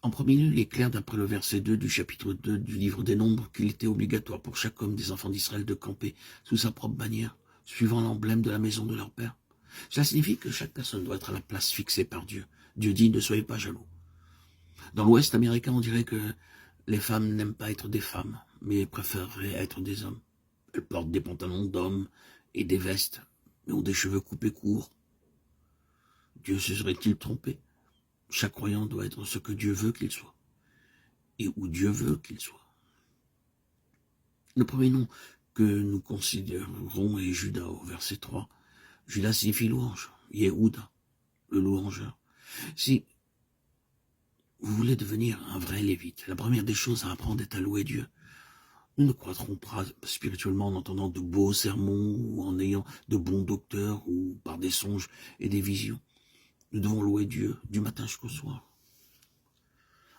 En premier lieu, il est clair d'après le verset 2 du chapitre 2 du livre des Nombres qu'il était obligatoire pour chaque homme des enfants d'Israël de camper sous sa propre bannière, suivant l'emblème de la maison de leur père. Cela signifie que chaque personne doit être à la place fixée par Dieu. Dieu dit, ne soyez pas jaloux. Dans l'Ouest américain, on dirait que les femmes n'aiment pas être des femmes, mais préféreraient être des hommes. Elles portent des pantalons d'hommes et des vestes, mais ont des cheveux coupés courts. Dieu se serait-il trompé? Chaque croyant doit être ce que Dieu veut qu'il soit, et où Dieu veut qu'il soit. Le premier nom que nous considérerons est Judas, au verset 3. Judas signifie louange, Yehuda, le louangeur. Si vous voulez devenir un vrai lévite, la première des choses à apprendre est à louer Dieu. Nous ne croîtrons pas spirituellement en entendant de beaux sermons ou en ayant de bons docteurs ou par des songes et des visions. Nous devons louer Dieu du matin jusqu'au soir.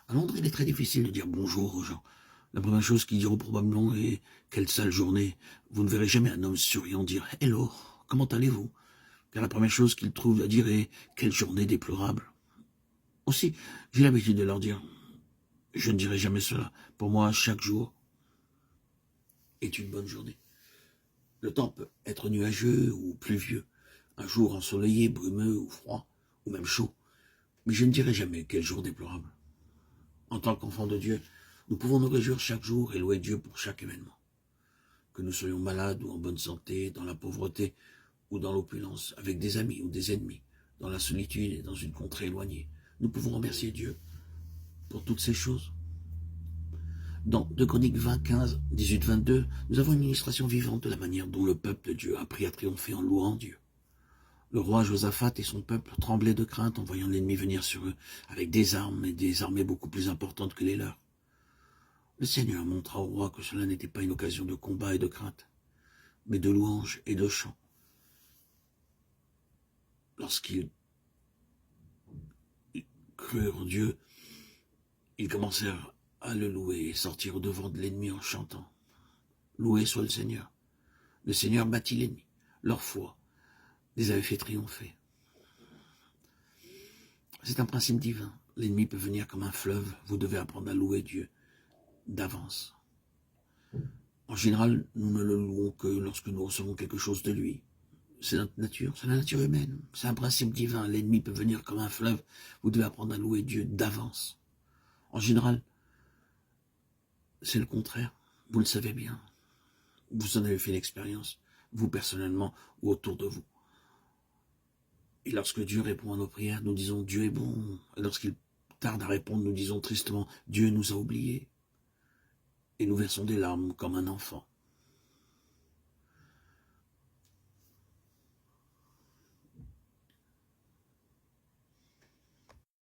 À Londres, il est très difficile de dire bonjour aux gens. La première chose qu'ils diront probablement est « Quelle sale journée !» Vous ne verrez jamais un homme souriant dire « Hello, comment allez-vous ?» Car la première chose qu'ils trouvent à dire est « Quelle journée déplorable !» Aussi, j'ai l'habitude de leur dire « Je ne dirai jamais cela. Pour moi, chaque jour est une bonne journée. » Le temps peut être nuageux ou pluvieux, un jour ensoleillé, brumeux ou froid, ou même chaud. Mais je ne dirai jamais quel jour déplorable. En tant qu'enfants de Dieu, nous pouvons nous réjouir chaque jour et louer Dieu pour chaque événement. Que nous soyons malades ou en bonne santé, dans la pauvreté ou dans l'opulence, avec des amis ou des ennemis, dans la solitude et dans une contrée éloignée, nous pouvons remercier Dieu pour toutes ces choses. Dans 2 Chroniques 20, 15, 18, 22, nous avons une illustration vivante de la manière dont le peuple de Dieu a appris à triompher en louant Dieu. Le roi Josaphat et son peuple tremblaient de crainte en voyant l'ennemi venir sur eux, avec des armes et des armées beaucoup plus importantes que les leurs. Le Seigneur montra au roi que cela n'était pas une occasion de combat et de crainte, mais de louange et de chant. Lorsqu'ils crurent en Dieu, ils commencèrent à le louer et sortirent au-devant de l'ennemi en chantant. Loué soit le Seigneur. Le Seigneur battit l'ennemi. Leur foi les avait fait triompher. C'est un principe divin. L'ennemi peut venir comme un fleuve. Vous devez apprendre à louer Dieu d'avance. En général, nous ne le louons que lorsque nous recevons quelque chose de lui. C'est notre nature, c'est la nature humaine. C'est un principe divin. L'ennemi peut venir comme un fleuve. Vous devez apprendre à louer Dieu d'avance. En général, c'est le contraire. Vous le savez bien. Vous en avez fait l'expérience, vous personnellement ou autour de vous. Et lorsque Dieu répond à nos prières, nous disons Dieu est bon. Et lorsqu'il tarde à répondre, nous disons tristement Dieu nous a oubliés. Et nous versons des larmes comme un enfant.